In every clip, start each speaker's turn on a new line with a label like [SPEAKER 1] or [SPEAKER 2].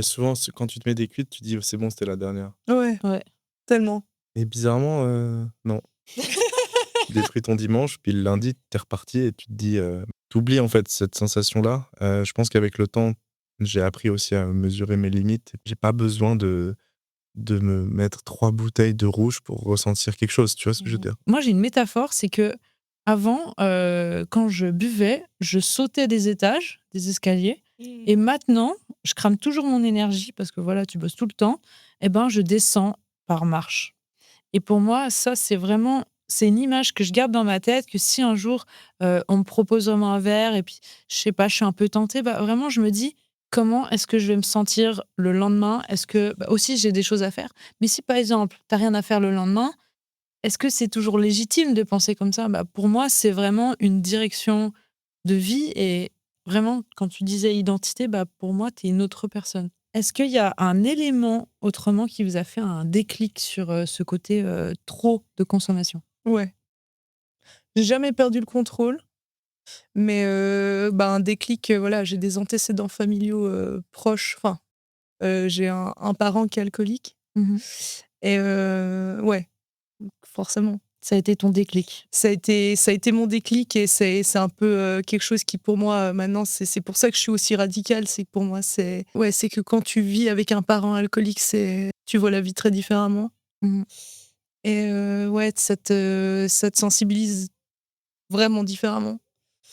[SPEAKER 1] Et souvent, quand tu te mets des cuites, tu dis: «C'est bon, c'était la dernière».
[SPEAKER 2] Ouais,
[SPEAKER 3] Ouais.
[SPEAKER 2] tellement.
[SPEAKER 1] Et bizarrement, non. Tu détruis ton dimanche, puis le lundi, tu es reparti et tu te dis, tu oublies en fait cette sensation-là. Je pense qu'avec le temps, j'ai appris aussi à mesurer mes limites. J'ai pas besoin de me mettre 3 bouteilles de rouge pour ressentir quelque chose, tu vois ce que je veux dire?
[SPEAKER 3] Moi, j'ai une métaphore, c'est qu'avant, quand je buvais, je sautais des étages, des escaliers et maintenant, je crame toujours mon énergie parce que voilà, tu bosses tout le temps et ben, je descends par marche et pour moi, ça, c'est une image que je garde dans ma tête que si un jour, on me propose vraiment un verre et puis, je sais pas, je suis un peu tentée, bah, vraiment, je me dis: «Comment est-ce que je vais me sentir le lendemain?» Est-ce que bah, aussi, j'ai des choses à faire, mais si, par exemple, tu as rien à faire le lendemain, est-ce que c'est toujours légitime de penser comme ça? Bah, pour moi, c'est vraiment une direction de vie et vraiment, quand tu disais identité, bah, pour moi, tu es une autre personne. Est-ce qu'il y a un élément autrement qui vous a fait un déclic sur, ce côté, trop de consommation?
[SPEAKER 2] Ouais. J'ai jamais perdu le contrôle, mais bah, un déclic, voilà, j'ai des antécédents familiaux, proches, enfin, j'ai un parent qui est alcoolique
[SPEAKER 3] Mmh.
[SPEAKER 2] et ouais, forcément.
[SPEAKER 3] Ça a été ton déclic?
[SPEAKER 2] Ça a été mon déclic et c'est un peu, quelque chose qui pour moi, maintenant c'est pour ça que je suis aussi radicale, c'est que pour moi c'est ouais, c'est que quand tu vis avec un parent alcoolique, c'est tu vois la vie très différemment
[SPEAKER 3] Mmh.
[SPEAKER 2] et ouais, ça te sensibilise vraiment différemment.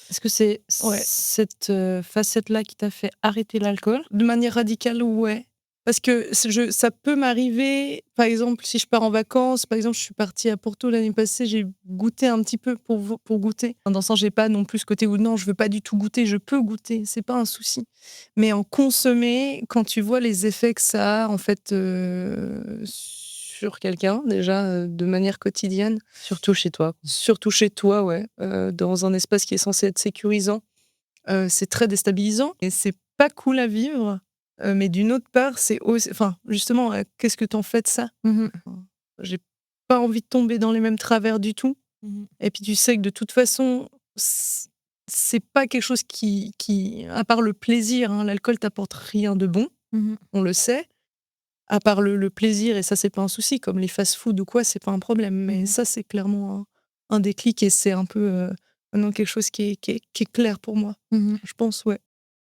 [SPEAKER 3] Est-ce que c'est
[SPEAKER 2] Ouais.
[SPEAKER 3] cette, facette-là qui t'a fait arrêter l'alcool?
[SPEAKER 2] De manière radicale, ouais. Parce que ça peut m'arriver, par exemple, si je pars en vacances, par exemple, je suis partie à Porto l'année passée, j'ai goûté un petit peu pour goûter. Dans le sens, j'ai pas non plus ce côté où non, je veux pas du tout goûter, je peux goûter, c'est pas un souci. Mais en consommer, quand tu vois les effets que ça a, en fait, sur quelqu'un, déjà, de manière quotidienne,
[SPEAKER 3] Surtout chez toi?
[SPEAKER 2] surtout chez toi, ouais, dans un espace qui est censé être sécurisant. C'est très déstabilisant et c'est pas cool à vivre, mais d'une autre part, c'est auss enfin, justement, qu'est-ce que tu en fais de ça?
[SPEAKER 3] Mmh.
[SPEAKER 2] J'ai pas envie de tomber dans les mêmes travers du tout
[SPEAKER 3] Mmh.
[SPEAKER 2] et puis tu sais que de toute façon, c'est pas quelque chose qui à part le plaisir, hein, l'alcool t'apporte rien de bon,
[SPEAKER 3] Mmh.
[SPEAKER 2] on le sait. À part le plaisir et ça, c'est pas un souci, comme les fast-food ou quoi, c'est pas un problème, mais
[SPEAKER 3] Mmh.
[SPEAKER 2] ça, c'est clairement un déclic et c'est un peu, maintenant quelque chose qui est clair pour moi.
[SPEAKER 3] Mmh.
[SPEAKER 2] Je pense, ouais.